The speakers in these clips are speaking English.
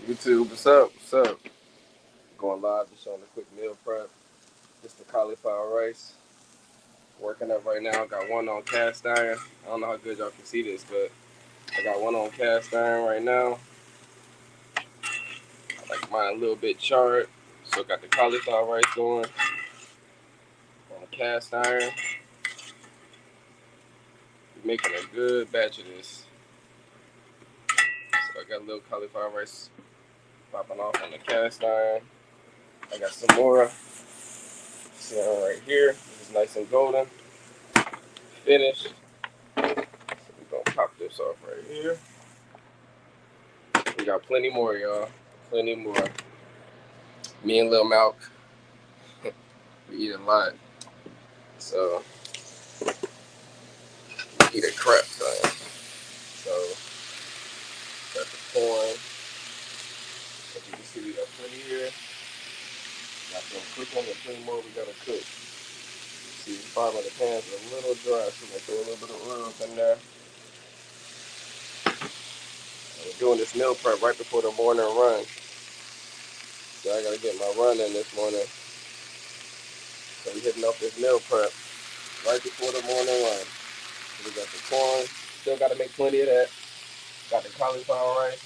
YouTube, what's up? What's up? Going live, just showing a quick meal prep. Just the cauliflower rice. Working up right now. Got one on cast iron. I don't know how good y'all can see this, but I got one on cast iron right now. I like mine a little bit charred. So got the cauliflower rice going on cast iron. Making a good batch of this. So I got a little cauliflower rice popping off on the cast iron. I got some more sitting right here. This is nice and golden. Finished. So we're gonna pop this off right here. We got plenty more, y'all. Plenty more. Me and Lil Malk, we eat a lot. So, we eat a crap ton. So, got the corn. As you can see, we got plenty here. Got some cooking and plenty more we gotta cook. See, the bottom of the pan's a little dry, so we're gonna throw a little bit of oil up in there. And we're doing this meal prep right before the morning run. So, I gotta get my run in this morning. So, we hitting up this meal prep right before the morning run. So we got the corn. Still gotta make plenty of that. Got the cauliflower rice.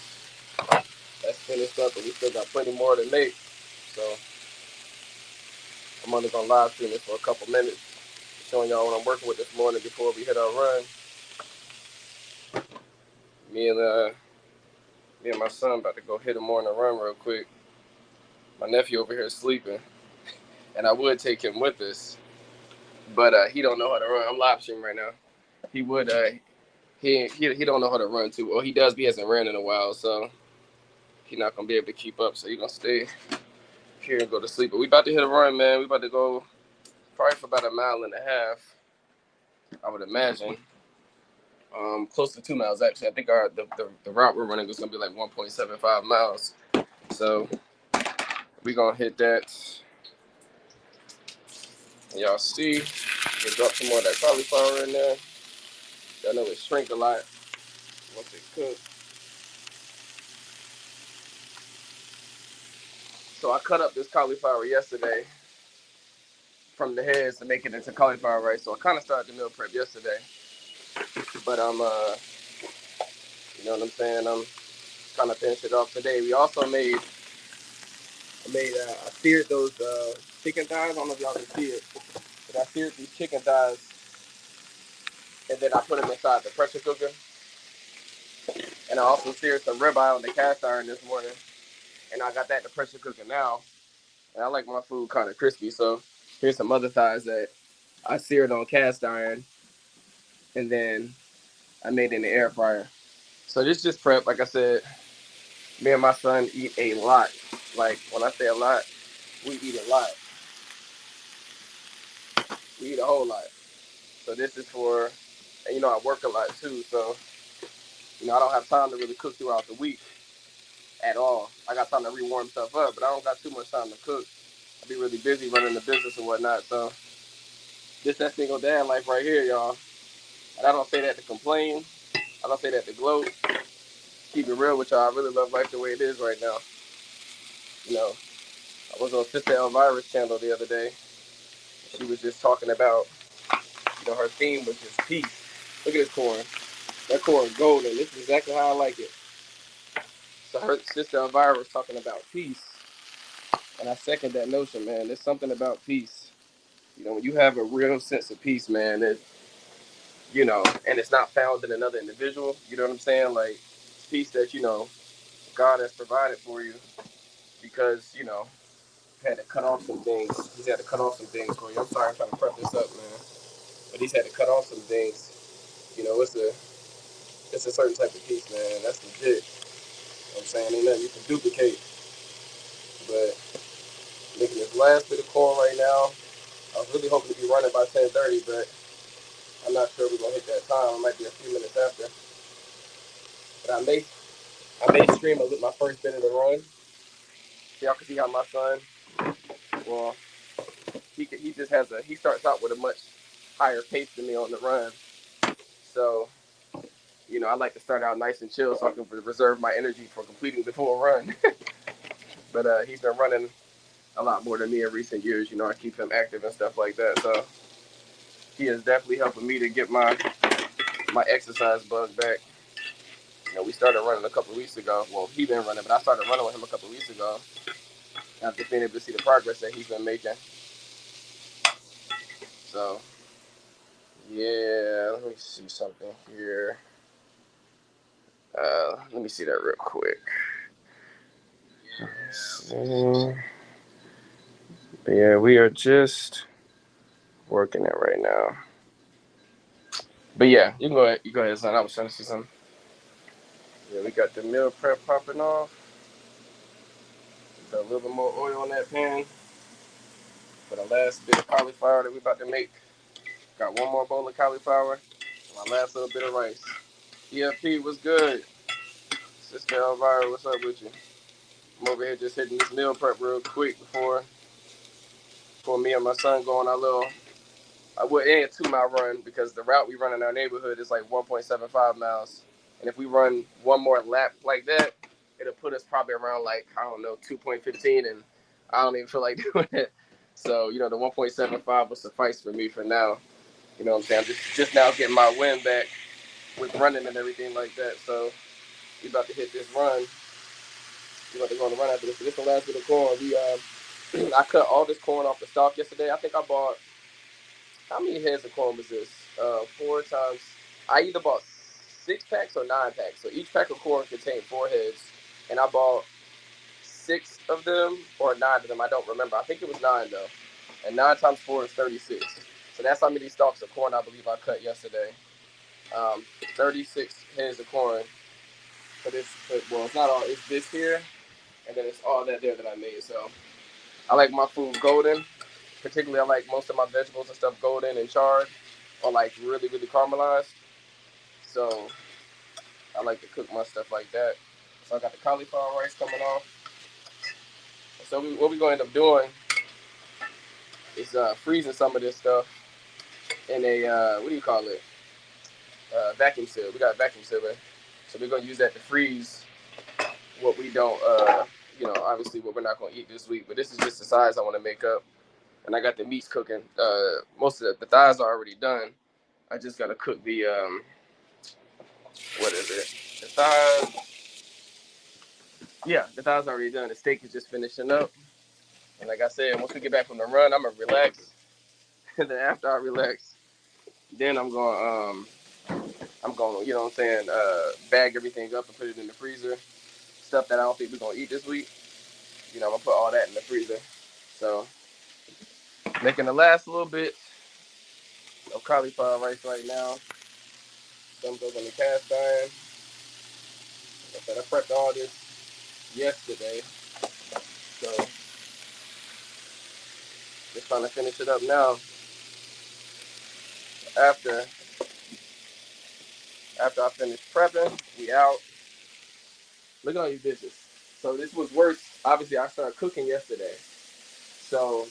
That's finished up, but we still got plenty more to make. So I'm only gonna live stream this for a couple minutes, showing y'all what I'm working with this morning before we hit our run. Me and me and my son about to go hit a morning run real quick. My nephew over here is sleeping, and I would take him with us, but he don't know how to run. I'm live streaming right now. He would he don't know how to run too. Well, he does, but he hasn't ran in a while, so he's not gonna be able to keep up. So he's gonna stay here and go to sleep. But we about to hit a run, man. We about to go probably for about a mile and a half, I would imagine. Close to 2 miles actually. I think the route we're running is gonna be like 1.75 miles. So we gonna hit that. And y'all see, we drop some more of that cauliflower in there. Y'all know it shrink a lot once it cooks. So I cut up this cauliflower yesterday from the heads to make it into cauliflower rice. So I kind of started the meal prep yesterday, but you know what I'm saying? I'm kind of finished it off today. We also I seared those chicken thighs. I don't know if y'all can see it, but I seared these chicken thighs and then I put them inside the pressure cooker. And I also seared some ribeye on the cast iron this morning, and I got that in the pressure cooker now. And I like my food kind of crispy, so here's some other thighs that I seared on cast iron, and then I made in the air fryer. So this just prep, like I said. Me and my son eat a lot. Like when I say a lot, we eat a lot. We eat a whole lot. So this is for, and I work a lot too, so I don't have time to really cook throughout the week at all. I got time to rewarm stuff up, but I don't got too much time to cook. I be really busy running the business and whatnot. So this that single dad life right here, y'all. And I don't say that to complain. I don't say that to gloat. Keep it real with y'all. I really love life the way it is right now. You know, I was on Sister Elvira's channel the other day. She was just talking about, her theme was just peace. Look at this corn. That corn is golden. This is exactly how I like it. So her sister Elvira was talking about peace. And I second that notion, man. There's something about peace. When you have a real sense of peace, man, and it's not found in another individual, you know what I'm saying? Like, peace that, God has provided for you because, had to cut off some things. He's had to cut off some things for you. I'm sorry, I'm trying to prep this up, man. But he's had to cut off some things. It's a certain type of peace, man. That's legit. I'm saying ain't nothing you can duplicate. But making this last bit of corn right now. I was really hoping to be running by 10:30, but I'm not sure we're gonna hit that time. It might be a few minutes after. But I may stream my first bit of the run. So y'all can see how my son, well, he starts out with a much higher pace than me on the run. So, I like to start out nice and chill so I can reserve my energy for completing the full run. But he's been running a lot more than me in recent years. I keep him active and stuff like that. So he is definitely helping me to get my exercise bug back. We started running a couple of weeks ago. Well, he been running, but I started running with him a couple of weeks ago after being able to see the progress that he's been making. So, yeah, let me see something here. Let me see that real quick. But yeah, we are just working it right now. But yeah, you can go ahead. You go ahead, son. I was trying to see something. Yeah, we got the meal prep popping off. Got a little bit more oil on that pan for the last bit of cauliflower that we about to make. Got one more bowl of cauliflower. My last little bit of rice. EFP, what's good? Sister Elvira, what's up with you? I'm over here just hitting this meal prep real quick before me and my son go on our little. It ain't a 2 mile run because the route we run in our neighborhood is like 1.75 miles. And if we run one more lap like that, it'll put us probably around like, I don't know, 2.15. And I don't even feel like doing it. So, the 1.75 will suffice for me for now. You know what I'm saying? I'm just now getting my wind back with running and everything like that. So we about to hit this run. We about to go on the run after this. So this is the last bit of corn. I cut all this corn off the stalk yesterday. I think I bought, how many heads of corn was this? 4 times. I either bought 6 packs or 9 packs. So each pack of corn contained 4 heads, and I bought 6 of them or 9 of them. I don't remember. I think it was 9 though, and 9 times 4 is 36. So that's how many stalks of corn I believe I cut yesterday. 36 heads of corn. For this, well, it's not all. It's this here, and then it's all that there that I made. So I like my food golden. Particularly, I like most of my vegetables and stuff golden and charred, or like really, really caramelized. So I like to cook my stuff like that. So I got the cauliflower rice coming off. So what we gonna end up doing is freezing some of this stuff in a what do you call it? Vacuum seal. We got a vacuum sealer, so we're gonna use that to freeze what we don't. Obviously what we're not gonna eat this week. But this is just the size I want to make up. And I got the meats cooking. Most of the thighs are already done. I just gotta cook the what is it? The thighs. Yeah, the thighs already done. The steak is just finishing up. And like I said, once we get back from the run, I'm gonna relax. And then after I relax, then I'm gonna, you know what I'm saying, bag everything up and put it in the freezer. Stuff that I don't think we're gonna eat this week. I'm gonna put all that in the freezer. So making the last little bit of cauliflower rice right now. Some goes on the cast iron. Like I said, I prepped all this yesterday. So just trying to finish it up now. After I finish prepping, we out. Look at all these bitches. So this was worse. Obviously, I started cooking yesterday. So,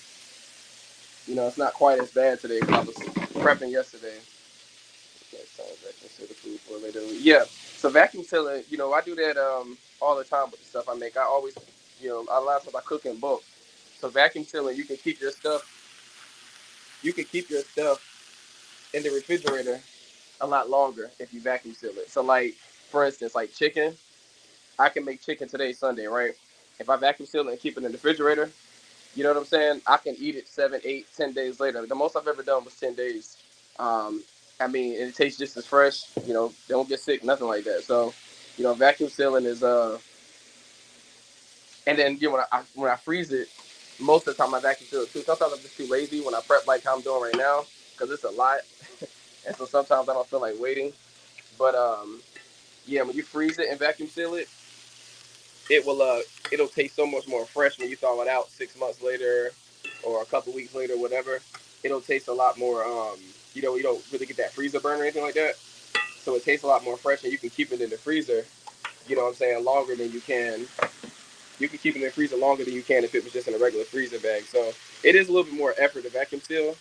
it's not quite as bad today because I was prepping yesterday. Vacuum seal the food for later. Yeah. So vacuum sealing, I do that all the time with the stuff I make. I always, a lot of times I cook in bulk. So vacuum sealing, you can keep your stuff in the refrigerator a lot longer if you vacuum seal it. So like, for instance, like chicken, I can make chicken today, Sunday, right? If I vacuum seal it and keep it in the refrigerator, you know what I'm saying? I can eat it 7, 8, 10 days later. The most I've ever done was 10 days. It tastes just as fresh. Don't get sick, nothing like that. So, vacuum sealing is and then when I freeze it, most of the time I vacuum seal it too. Sometimes I'm just too lazy when I prep like how I'm doing right now because it's a lot, and so sometimes I don't feel like waiting. But yeah, when you freeze it and vacuum seal it, it'll taste so much more fresh when you thaw it out 6 months later or a couple weeks later, whatever. It'll taste a lot more. You don't really get that freezer burn or anything like that. So it tastes a lot more fresh, and you can keep it in the freezer. You know what I'm saying? Longer than you can. You can keep it in the freezer longer than you can if it was just in a regular freezer bag. So it is a little bit more effort to vacuum seal,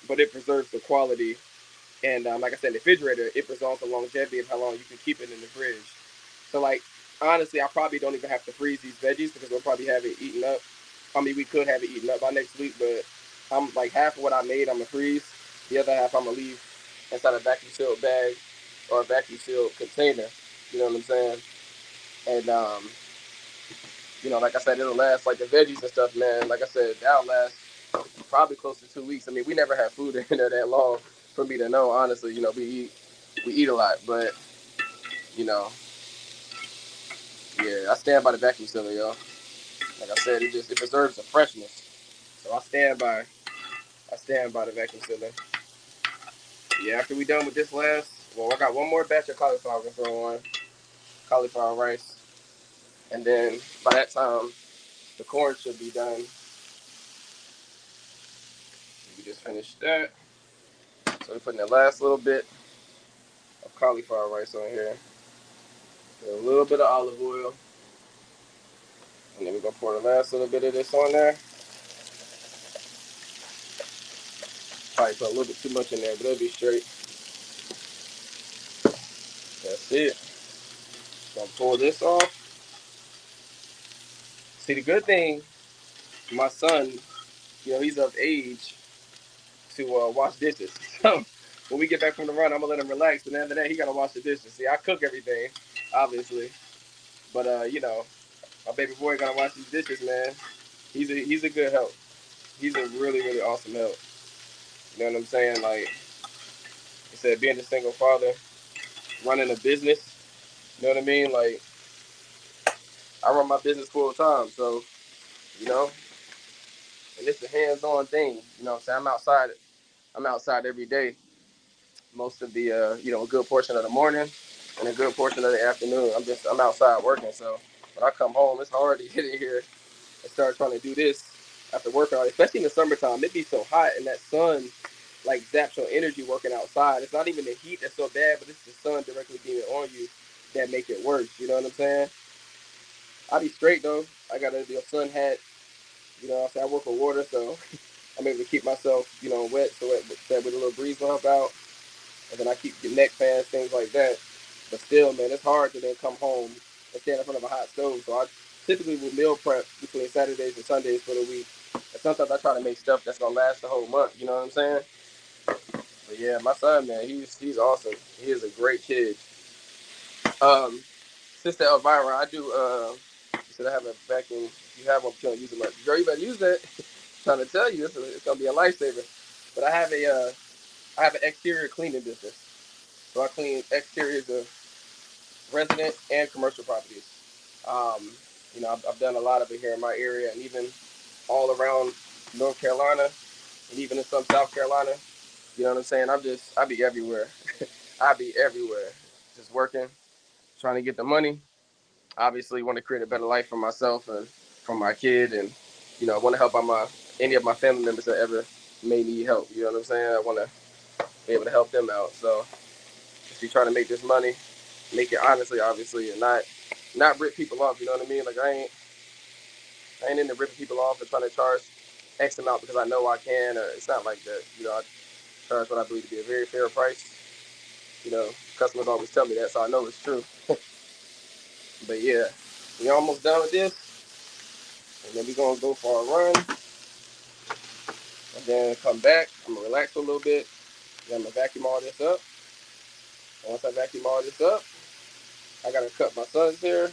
but it preserves the quality And like I said, the refrigerator, it preserves the longevity of how long you can keep it in the fridge. So like honestly, I probably don't even have to freeze these veggies because we'll probably have it eaten up. I mean, we could have it eaten up by next week, but I'm like half of what I made, I'm gonna freeze. The other half, I'm gonna leave inside a vacuum sealed bag or a vacuum sealed container. You know what I'm saying? And like I said, it'll last like the veggies and stuff, man. Like I said, that'll last probably close to 2 weeks. I mean, we never had food in there that long for me to know. Honestly, we eat a lot, but you know, yeah, I stand by the vacuum sealer, yo. Like I said, it preserves the freshness. So I stand by the vacuum sealer. Yeah, after we done with this I got one more batch of cauliflower to throw on, cauliflower rice, and then by that time the corn should be done. We just finished that. So we're putting the last little bit of cauliflower rice on here. A little bit of olive oil. And then we're going to pour the last little bit of this on there. Probably put a little bit too much in there, but it'll be straight. That's it. Gonna pull this off. See, the good thing, my son, he's of age to wash dishes. So when we get back from the run, I'm gonna let him relax. And after that, he gotta wash the dishes. See, I cook everything, obviously, but my baby boy gotta wash these dishes, man. He's a good help. He's a really really awesome help. You know what I'm saying? Like I said, being a single father, running a business. You know what I mean? Like I run my business full time, so you know, and it's a hands-on thing. You know what I'm saying? I'm outside. I'm outside every day. Most of the a good portion of the morning and a good portion of the afternoon. I'm outside working, so when I come home, it's hard to get in here and start trying to do this after working out, especially in the summertime. It be so hot and that sun like zaps your energy working outside. It's not even the heat that's so bad, but it's the sun directly beaming on you that make it worse. You know what I'm saying? I be straight though. I got a sun hat. I work with water, so I'm able to keep myself, wet, so that with a little breeze will help out. And then I keep the neck fans, things like that. But still, man, it's hard to then come home and stand in front of a hot stove. So I typically will meal prep between Saturdays and Sundays for the week. And sometimes I try to make stuff that's gonna last the whole month. You know what I'm saying? But yeah, my son, man, he's awesome. He is a great kid. Um, Sister Elvira, I do. You said I have a vacuum. You have one, but you don't use it much. Girl, you better use that. I'm trying to tell you, it's gonna be a lifesaver. But I have an exterior cleaning business. So I clean exteriors of resident and commercial properties. Um, I've done a lot of it here in my area and even all around North Carolina and even in some South Carolina. You know what I'm saying? I be everywhere. I be everywhere. Just working, trying to get the money. Obviously, want to create a better life for myself and for my kid, and want to help out any of my family members that ever may need help. You know what I'm saying? I want to be able to help them out. So just be trying to make this money, make it honestly, obviously, and not rip people off. You know what I mean? Like I ain't into ripping people off and trying to charge X amount because I know I can. Or it's not like that. I charge what I believe to be a very fair price. Customers always tell me that, so I know it's true. But yeah, we almost done with this, and then we gonna go for a run, and then come back. I'm gonna relax for a little bit. Then I'm gonna vacuum all this up. And once I vacuum all this up, I gotta cut my son's hair,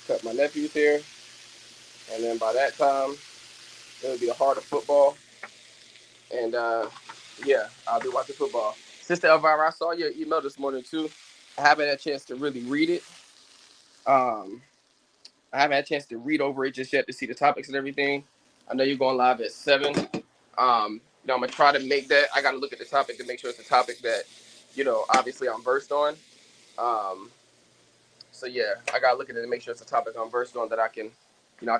cut my nephew's hair, and then by that time, it'll be the heart of football. And yeah, I'll be watching football. Sister Elvira, I saw your email this morning too. I haven't had a chance to really read it. Um, I haven't had a chance to read over it just yet to see the topics and everything. I know you're going live at 7. I'm gonna try to make that. I gotta look at the topic to make sure it's a topic that, obviously I'm versed on. Um, so yeah, I gotta look at it to make sure it's a topic I'm versed on that I can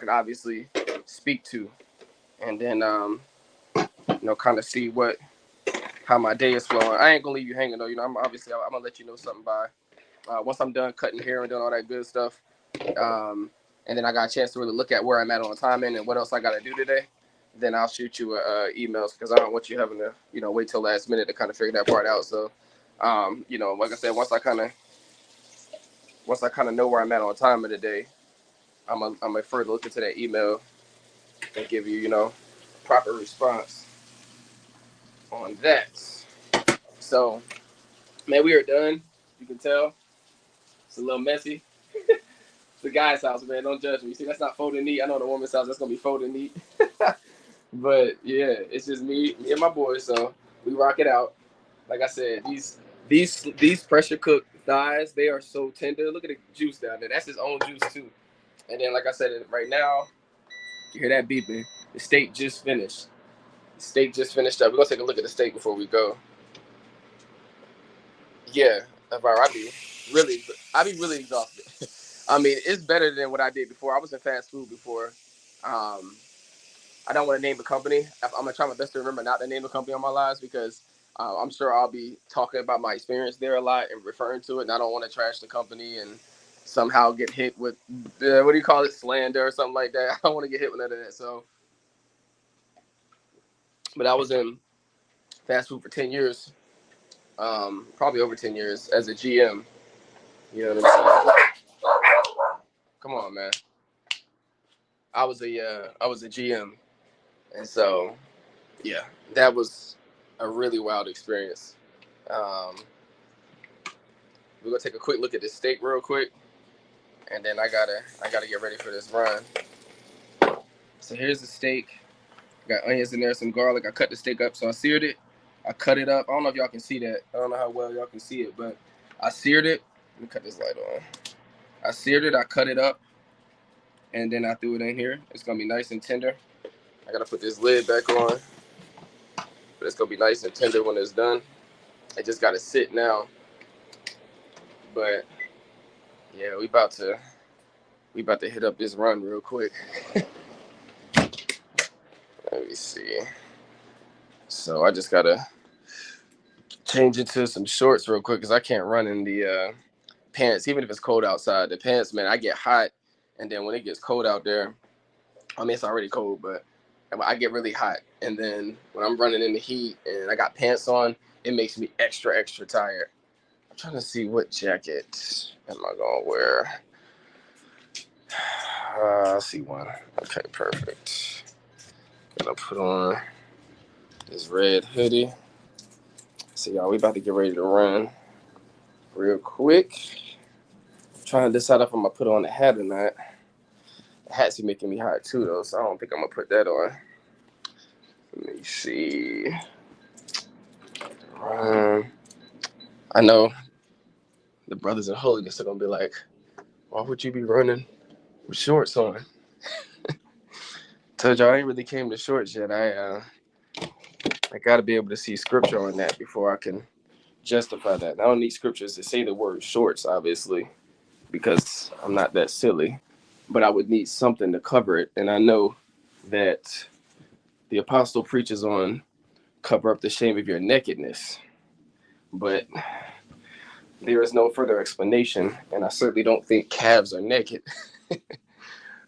obviously speak to, and then kind of see how my day is flowing. I ain't gonna leave you hanging though. I'm gonna let you know something by once I'm done cutting hair and doing all that good stuff. And then I got a chance to really look at where I'm at on timing and what else I got to do today. then I'll shoot you emails because I don't want you having to, wait till last minute to kind of figure that part out. So, like I said, once I kind of know where I'm at on time of the day, I'm a further look into that email and give you, proper response on that. So, man, we are done. You can tell it's a little messy. It's the guy's house, man. Don't judge me. See, that's not folding neat. I know the woman's house, that's gonna be folding neat. But yeah, it's just me and my boys. So we rock it out. Like I said, these pressure cooked thighs, they are so tender. Look at the juice down there. That's his own juice too. And then, like I said, right now, you hear that beeping. The steak just finished. The steak just finished up. We're gonna take a look at the steak before we go. Yeah, I'd be really exhausted. I mean, it's better than what I did before. I was in fast food before. I don't want to name a company. I'm gonna try my best to remember not to name a company on my lives because I'm sure I'll be talking about my experience there a lot and referring to it. And I don't want to trash the company and somehow get hit with what do you call it, slander or something like that. I don't want to get hit with none of that. So, but I was in fast food for 10 years, probably over 10 years as a GM. You know what I'm saying? Come on, man. I was a GM, and so yeah, that was a really wild experience. We're gonna take a quick look at this steak real quick, and then I gotta get ready for this run. So here's the steak. Got onions in there, some garlic. I cut the steak up, so I seared it. I cut it up. I don't know if y'all can see that. I don't know how well y'all can see it, but I seared it. Let me cut this light on. I seared it. I cut it up, and then I threw it in here. It's gonna be nice and tender. I gotta put this lid back on, but it's gonna be nice and tender when it's done. I just gotta sit now. But yeah, we about to hit up this run real quick. Let me see. So I just gotta change into some shorts real quick because I can't run in the pants, even if it's cold outside. The pants, man, I get hot, and then when it gets cold out there, I mean it's already cold, but I get really hot, and then when I'm running in the heat and I got pants on, it makes me extra tired. I'm trying to see what jacket am I gonna wear. I see one. Okay, perfect. Gonna put on this red hoodie. So y'all, we about to get ready to run real quick. I'm trying to decide if I'm gonna put on a hat or not. The hat's making me hot too though, so I don't think I'm gonna put that on. Let me see. I know the brothers in holiness are gonna be like, why would you be running with shorts on? Told y'all I ain't really came to shorts yet. I gotta be able to see scripture on that before I can justify that. I don't need scriptures to say the word shorts, obviously, because I'm not that silly. But I would need something to cover it. And I know that the apostle preaches on cover up the shame of your nakedness. But there is no further explanation. And I certainly don't think calves are naked.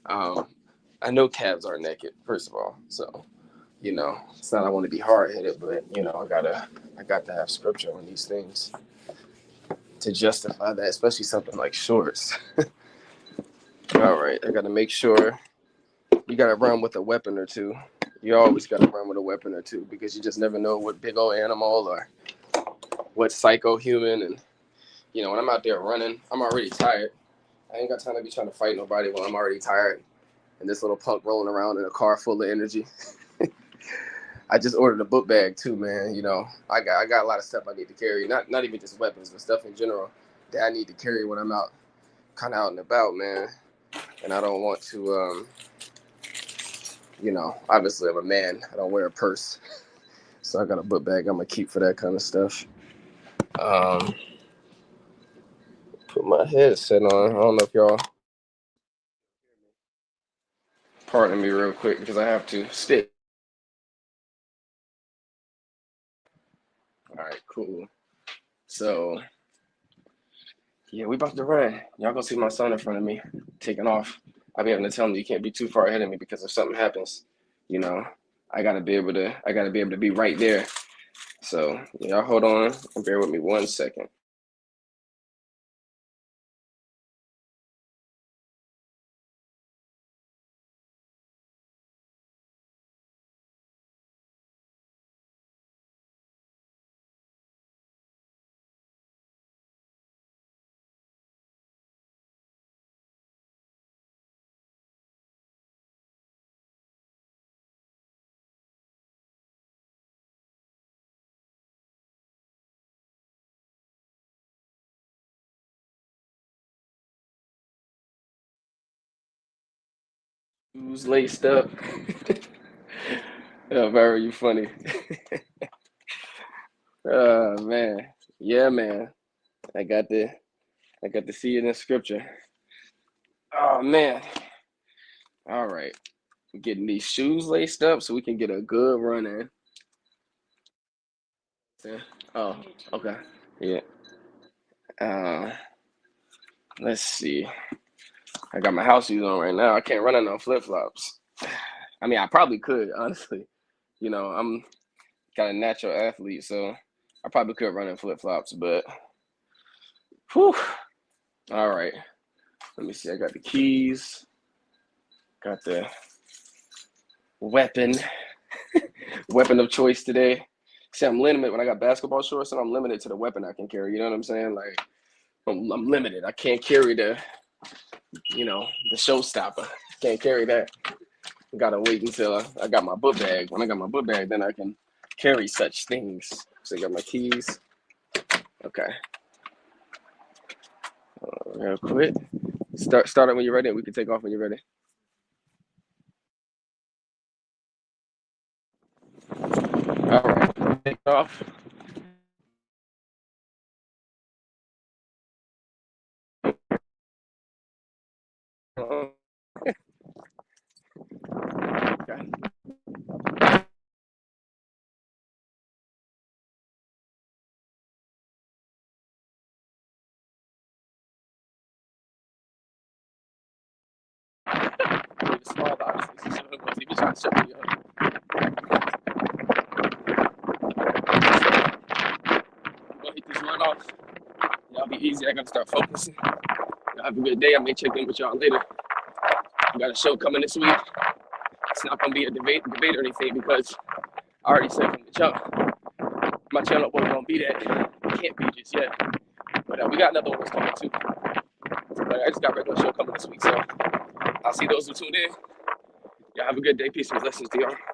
I know calves are naked, first of all. So, it's not I want to be hard-headed, but, I got to have scripture on these things to justify that, especially something like shorts. All right, I got to make sure you got to run with a weapon or two. You always got to run with a weapon or two because you just never know what big old animal or what psycho human. And, when I'm out there running, I'm already tired. I ain't got time to be trying to fight nobody when I'm already tired. And this little punk rolling around in a car full of energy. I just ordered a book bag too, man. I got a lot of stuff I need to carry. Not even just weapons, but stuff in general that I need to carry when I'm kind of out and about, man. And I don't want to, obviously I'm a man. I don't wear a purse. So I got a book bag I'm going to keep for that kind of stuff. Put my headset on. I don't know if y'all pardon me real quick because I have to stick. All right, cool. So, yeah, we about to run. Y'all gonna see my son in front of me taking off. I'll be having to tell him you can't be too far ahead of me because if something happens, I gotta be able to be right there. So y'all hold on and bear with me 1 second. Who's laced up? Oh, very you funny. Oh man. Yeah, man. I got to see it in scripture. Oh man. All right. Getting these shoes laced up so we can get a good run in. Yeah. Oh, okay. Yeah. Uh, let's see. I got my house shoes on right now. I can't run in no flip flops. I mean, I probably could, honestly. I'm got a natural athlete, so I probably could run in flip flops, but whew. All right. Let me see. I got the keys, got the weapon, weapon of choice today. See, I'm limited when I got basketball shorts, and I'm limited to the weapon I can carry. You know what I'm saying? Like, I'm limited. I can't carry the showstopper. Can't carry that. Gotta wait until I got my book bag. When I got my book bag, then I can carry such things. So I got my keys. Okay. Real quick. Start it when you're ready, and we can take off when you're ready. All right. Take off. Okay. Small boxes. So it was even trying to show you. I'm gonna hit this run off. Y'all be easy. I gotta start focusing. Y'all have a good day. I may check in with y'all later. We got a show coming this week. It's not gonna be a debate or anything because I already said from the jump, my channel wasn't gonna be that. It can't be just yet. But we got another one that's coming too. But I just got a regular show coming this week, so I'll see those who tuned in. Y'all have a good day. Peace and blessings to y'all.